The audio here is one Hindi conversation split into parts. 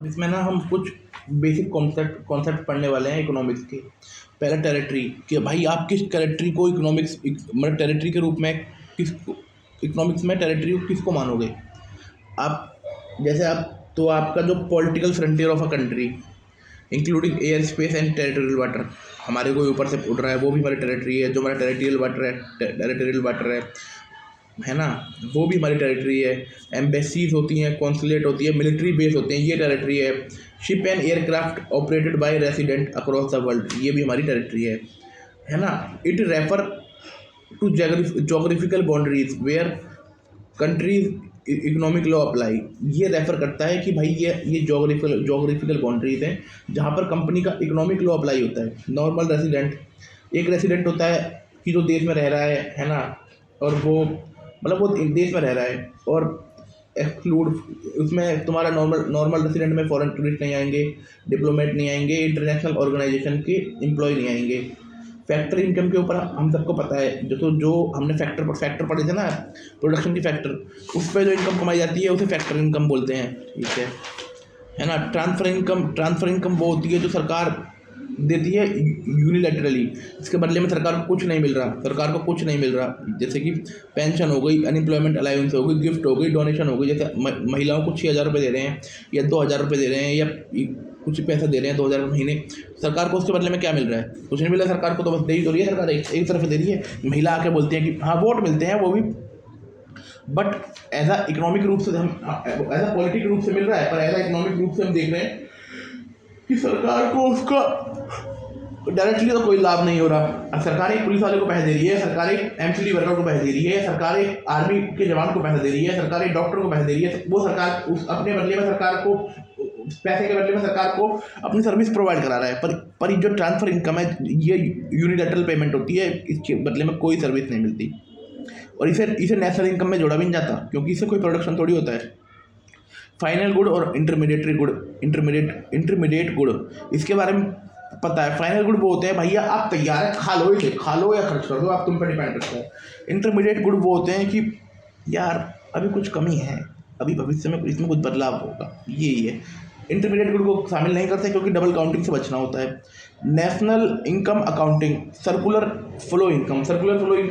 इसमें ना हम कुछ बेसिक कॉन्सेप्ट कॉन्सेप्ट पढ़ने वाले हैं इकोनॉमिक्स के। पहला टेरिटरी, कि भाई आप किस टेरिटरी को इकोनॉमिक्स मतलब टेरिटरी के रूप में किस इकोनॉमिक्स में टेरिटरी को किसको मानोगे आप। जैसे आप तो आपका जो political frontier of a country including air space and territorial water, हमारे कोई ऊपर से उड़ रहा है वो भी हमारी टेरिटरी है। जो हमारा टेरिटोरियल वाटर है ना, वो भी हमारी टेरिटरी है। एम्बेसीज होती हैं, कॉन्सुलेट होती है, मिलिट्री बेस होते हैं, ये टेरिटरी है। Ship and aircraft operated by resident across the world, ये भी हमारी टेरिटरी है ना। It refer to geographical boundaries where countries economic law apply. ये रेफर करता है कि भाई ये जोग्राफिकल बाउंड्रीज हैं जहाँ पर कंपनी का इकोनॉमिक लॉ अप्लाई होता है। नॉर्मल रेसिडेंट, एक रेसिडेंट होता है कि जो देश में रह रहा है ना, और वो मतलब वो देश में रह रहा है, और एक्सक्लूड उसमें तुम्हारा नॉर्मल रेसिडेंट में फॉरेन टूरिस्ट नहीं आएंगे, डिप्लोमेट नहीं आएंगे, इंटरनेशनल ऑर्गेनाइजेशन के एम्प्लॉय नहीं आएंगे। फैक्टर इनकम के ऊपर हम सबको पता है, जो हमने फैक्टर पढ़े थे ना, प्रोडक्शन की फैक्टर, उस पर जो इनकम कमाई जाती है उसे फैक्टर इनकम बोलते हैं। ठीक है ना। ट्रांसफ़र इनकम वो होती है जो सरकार देती है यूनिलैटरली, इसके बदले में सरकार को कुछ नहीं मिल रहा। जैसे कि पेंशन हो गई, अनएम्प्लॉयमेंट अलाउंस हो गई, गिफ्ट हो गई, डोनेशन हो गई। जैसे महिलाओं को 6,000 रुपये दे रहे हैं या 2,000 रुपये दे रहे हैं, या कुछ पैसा दे रहे हैं 2,000 महीने, सरकार को उसके बदले में क्या मिल रहा है? कुछ नहीं मिल रहा सरकार को, तो बस दे ही तो रही है सरकार, एक तरफ दे रही है। महिला आके बोलती है कि हाँ वोट मिलते हैं वो भी, बट एज अ इकोनॉमिक रूप से हम एज अ पॉलिटिक रूप से मिल रहा है, पर एज अ इकोनॉमिक रूप से हम देख रहे हैं कि सरकार को उसका डायरेक्टली तो कोई लाभ नहीं हो रहा। सरकार एक पुलिस वाले को पैसे दे रही है, सरकार एक एमसीडी वर्कर को पैसे दे रही है, सरकार एक आर्मी के जवान को पैसे दे रही है, सरकार एक डॉक्टर को पैसे दे रही है। वो सरकार अपने बदले में सरकार को पैसे के बदले में सरकार को अपनी सर्विस प्रोवाइड करा रहा है। पर जो ट्रांसफ़र इनकम है ये यूनिलैटरल पेमेंट होती है, इसके बदले में कोई सर्विस नहीं मिलती, और इसे नेशनल इनकम में जोड़ा भी नहीं जाता, क्योंकि इससे कोई प्रोडक्शन थोड़ी होता है। फाइनल गुड और इंटरमीडिएट गुड, इसके बारे में पता है। फाइनल गुड वो होते हैं भैया आप तैयार है, खा लो या खर्च कर दो, आप तुम पर डिपेंड करता है। इंटरमीडिएट गुड वो होते हैं कि यार अभी कुछ कमी है, अभी भविष्य में इसमें कुछ बदलाव होगा, यही है। इंटरमीडिएट गुड को शामिल नहीं करते क्योंकि डबल काउंटिंग से बचना होता है। National income accounting, circular flow income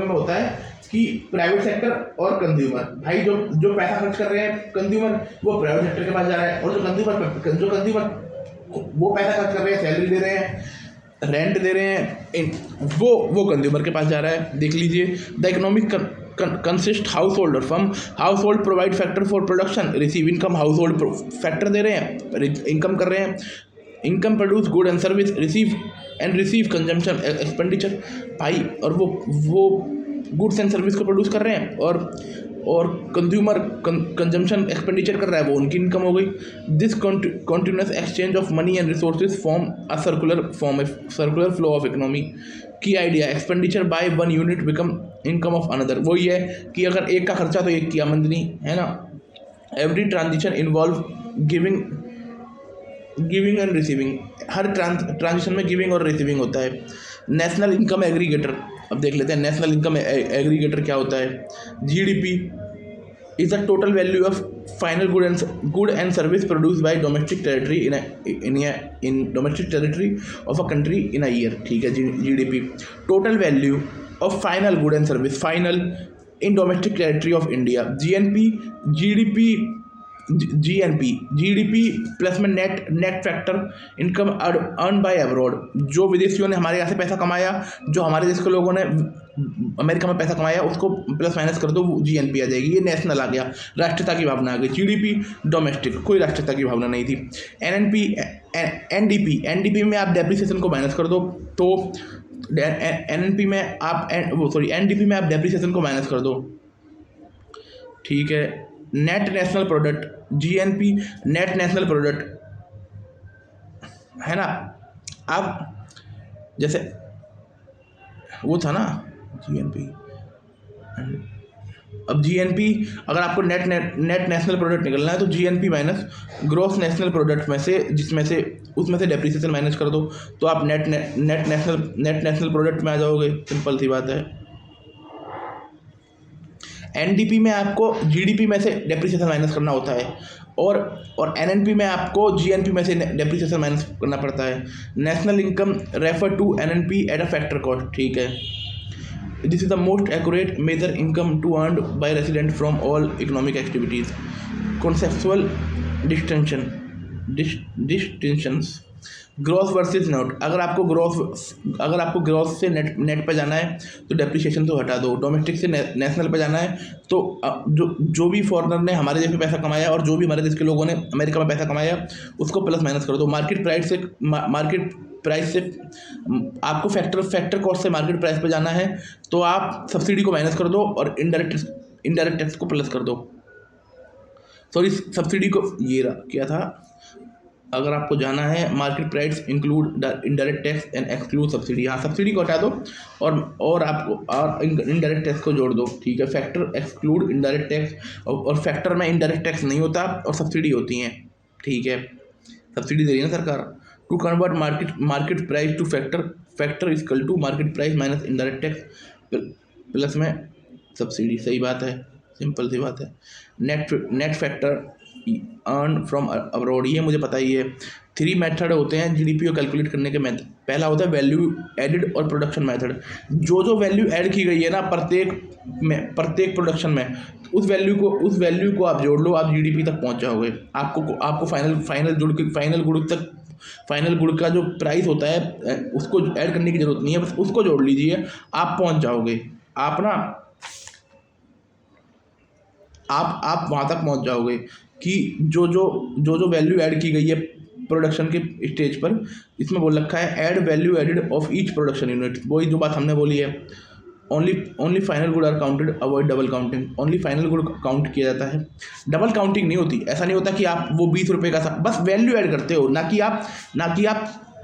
में होता है कि प्राइवेट सेक्टर और कंज्यूमर, भाई जो पैसा खर्च कर रहे हैं कंज्यूमर, वो प्राइवेट सेक्टर के पास जा रहा है, और जो कंज्यूमर वो पैसा खर्च कर रहे हैं, सैलरी दे रहे हैं, रेंट दे रहे हैं, वो कंज्यूमर के पास जा रहा है। देख लीजिए, the economic consist householder from household provide factor for production, receive income, household factor दे रहे हैं, इनकम कर रहे हैं, income produce good and service, receive consumption expenditure, भाई, और वो गुड्स एंड सर्विस को प्रोड्यूस कर रहे हैं, और कंज्यूमर कंजम्पशन एक्सपेंडिचर कर रहा है, वो उनकी इनकम हो गई। This continuous exchange of money and resources form a circular flow of economy. Key idea, expenditure by one unit become income of another, वही है कि अगर एक का खर्चा तो एक की आमदनी, है ना। Every transition involve giving and receiving, her transition में गिविंग और रिसीविंग होता है। नेशनल इनकम एग्रीगेटर, अब देख लेते हैं नेशनल इनकम एग्रीगेटर क्या होता है। GDP is the total value of final good and service produce by domestic territory in domestic territory of a country in a year. ठीक है, GDP total value of final good and service, final in domestic territory of India. GDP plus में net factor income earn by abroad, जो विदेशियों ने हमारे यहाँ से पैसा कमाया, जो हमारे देश के लोगों ने अमेरिका में पैसा कमाया, उसको प्लस माइनस कर दो, जीएनपी आ जाएगी। ये नेशनल आ गया, राष्ट्रीयता की भावना आ गई। जीडीपी डोमेस्टिक, कोई राष्ट्रीयता की भावना नहीं थी। एनडीपी में आप डेप्रिसिएशन को माइनस कर दो, तो एनडीपी में आप डेप्रिसिएशन को माइनस कर दो। ठीक है। Net national product, GNP net national product, है ना। अब जैसे वो था ना जीएनपी, अब जीएनपी अगर आपको नेट नेशनल प्रोडक्ट निकलना है तो GNP minus gross national product में से, उसमें से डेप्रिसिएशन माइनस कर दो, तो आप नेट नेशनल प्रोडक्ट में आ जाओगे। सिंपल सी बात है। एनडीपी में आपको जीडीपी में से डेप्रिसिएशन माइनस करना होता है, और और एनएनपी में आपको जीएनपी में से डेप्रिसिएशन माइनस करना पड़ता है। National income refer to NNP at a factor cost, ठीक है। This is the most accurate measure income to earn by resident from all economic activities. Conceptual distinctions, gross versus net. अगर आपको ग्रॉस से नेट पे जाना है तो डेप्रिसिएशन तो हटा दो। डोमेस्टिक से नेशनल पे जाना है तो जो भी फॉरेनर ने हमारे देश में पैसा कमाया और जो भी हमारे देश के लोगों ने अमेरिका में पैसा कमाया उसको प्लस माइनस कर दो। मार्केट प्राइस से आपको फैक्टर कॉस्ट से मार्केट प्राइस पे जाना है तो आप सब्सिडी को माइनस कर दो और इनडायरेक्ट टैक्स को प्लस कर दो। सॉरी, सब्सिडी को ये क्या था, अगर आपको जाना है market price include indirect tax and exclude subsidy, हाँ सब्सिडी को हटा दो और आपको और इनडायरेक्ट टैक्स को जोड़ दो, ठीक है। फैक्टर एक्सक्लूड इनडायरेक्ट टैक्स और फैक्टर में इनडायरेक्ट टैक्स नहीं होता और सब्सिडी होती हैं, ठीक है। सब्सिडी दे रही है ना सरकार। To convert market price to factor equal to market price minus indirect tax plus में सब्सिडी। सही बात है, सिंपल सी बात है। Net factor earn from abroad, ये मुझे पता ही है। 3 मेथड होते हैं जीडीपी को कैलकुलेट करने के मेथड। पहला होता है वैल्यू एडिड और प्रोडक्शन मेथड। जो वैल्यू ऐड की गई है ना प्रत्येक प्रोडक्शन में, उस वैल्यू को आप जोड़ लो, आप जीडीपी तक पहुंच जाओगे। आपको फाइनल गुड का जो प्राइस होता है उसको ऐड करने की जरूरत नहीं है, बस उसको जोड़ लीजिए, आप पहुंच जाओगे। आप वहाँ तक पहुँच जाओगे कि जो वैल्यू ऐड की गई है प्रोडक्शन के स्टेज पर, इसमें बोल रखा है add value added of each production unit. वही जो बात हमने बोली है, only final good are counted, avoid double counting. Only final good count किया जाता है, डबल काउंटिंग नहीं होती। ऐसा नहीं होता कि आप वो 20 रुपये का बस वैल्यू ऐड करते हो, ना कि आप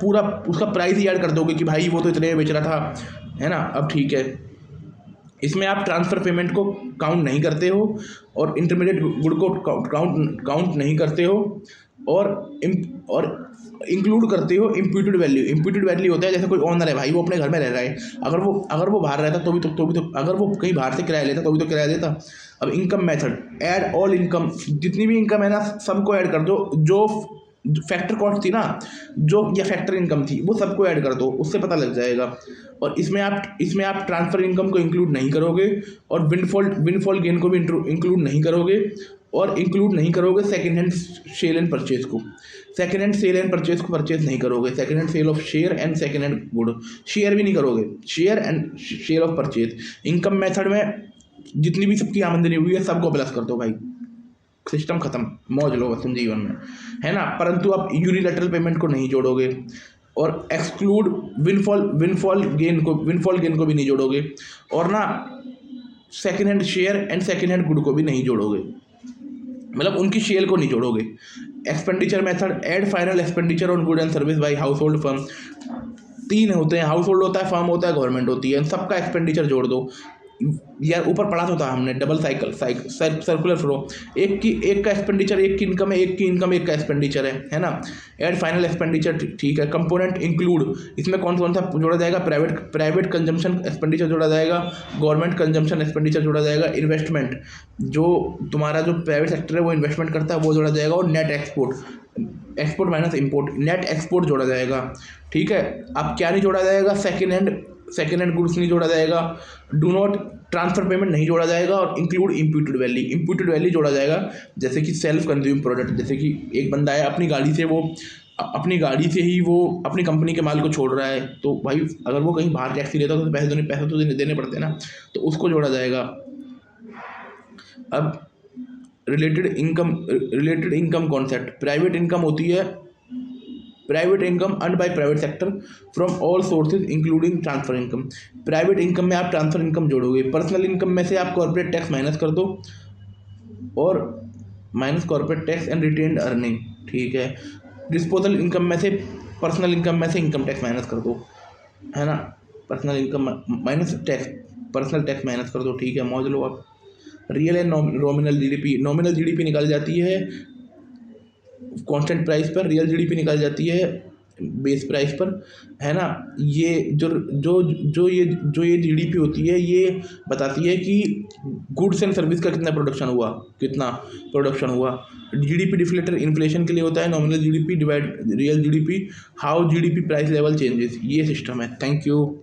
पूरा उसका प्राइस ही ऐड कर दोगे कि भाई वो तो इतने बेच रहा था, है ना। अब ठीक है, इसमें आप ट्रांसफ़र पेमेंट को काउंट नहीं करते हो और इंटरमीडिएट गुड को काउंट नहीं करते हो और इंक्लूड करते हो इम्प्यूटेड वैल्यू। इम्प्यूटेड वैल्यू होता है जैसे कोई ओनर है भाई, वो अपने घर में रह रहा है, अगर वो बाहर रहता तो भी तो अगर वो कहीं बाहर से किराया लेता तो भी तो किराया देता। अब income method, add all income, जितनी भी इनकम है ना सबको ऐड कर दो। जो फैक्टर कॉस्ट थी ना या फैक्टर इनकम थी वो सबको ऐड कर दो, उससे पता लग जाएगा। और इसमें आप ट्रांसफ़र इनकम को इंक्लूड नहीं करोगे और विंडफॉल गेन को भी इंक्लूड नहीं करोगे और इंक्लूड नहीं करोगे second hand sale and purchase को। Second hand sale and purchase को परचेज नहीं करोगे। Second hand sale of share and second hand good, share भी नहीं करोगे। Share and share of purchase. Income method में जितनी भी सबकी आमदनी हुई है सबको प्लस कर दो भाई, सिस्टम खत्म, मौज लो बस तुम जीवन में, है ना। परंतु आप यूनिलैटरल पेमेंट को नहीं जोड़ोगे और एक्सक्लूड विनफॉल गेन को भी नहीं जोड़ोगे और ना second hand share and second hand good को भी नहीं जोड़ोगे, मतलब उनकी शेयर को नहीं जोड़ोगे। Expenditure method, add final expenditure on good and service by household firm. 3 होते हैं, हाउस होल्ड होता है, फर्म होता है, गवर्नमेंट होती है, सबका एक्सपेंडिचर जोड़ दो। यार ऊपर पढ़ा तो था हमने, डबल सर्कुलर फ्लो। एक का एक्सपेंडिचर एक की इनकम है, एक की इनकम एक का एक्सपेंडिचर है ना। ऐड फाइनल एक्सपेंडिचर, ठीक है। कंपोनेंट इंक्लूड, इसमें कौन सा जोड़ा जाएगा? प्राइवेट कंजम्पशन एक्सपेंडिचर जोड़ा जाएगा, गवर्नमेंट कंजम्पशन एक्सपेंडिचर जोड़ा जाएगा, इन्वेस्टमेंट जो तुम्हारा जो प्राइवेट सेक्टर है वो इन्वेस्टमेंट करता है वो जोड़ा जाएगा, और net export minus import, net export जोड़ा जाएगा, ठीक है। अब क्या नहीं जोड़ा जाएगा? सेकेंड हैंड गुड्स नहीं जोड़ा जाएगा, डू नॉट ट्रांसफर पेमेंट नहीं जोड़ा जाएगा, और इंक्लूड इम्प्यूटेड वैल्यू जोड़ा जाएगा। जैसे कि सेल्फ कंज्यूम प्रोडक्ट, जैसे कि एक बंदा है अपनी गाड़ी से ही वो अपनी कंपनी के माल को छोड़ रहा है, तो भाई अगर वो कहीं बाहर टैक्सी लेता तो पैसे तो देने पड़ते हैं ना, तो उसको जोड़ा जाएगा। अब related income concept, private income होती है private income earned by private sector from all sources including transfer income. Private income में आप ट्रांसफर इनकम जोड़ोगे। पर्सनल इनकम में से आप कॉर्पोरेट टैक्स माइनस कर दो और minus corporate tax and retained earning, ठीक है। डिस्पोजल इनकम में से पर्सनल इनकम में से इनकम टैक्स माइनस कर दो, है ना। Personal income minus tax, personal tax minus कर दो, ठीक है, मौज लो आप। रियल एंड नॉमिनल जीडीपी निकाल जाती है कांस्टेंट प्राइस पर, रियल जीडीपी निकाल जाती है बेस प्राइस पर, है ना। ये जो ये जीडीपी होती है, ये बताती है कि गुड्स एंड सर्विस का कितना प्रोडक्शन हुआ। जीडीपी डिफ्लेटर इन्फ्लेशन के लिए होता है, nominal GDP divide real GDP, how GDP price level changes, ये सिस्टम है। Thank you.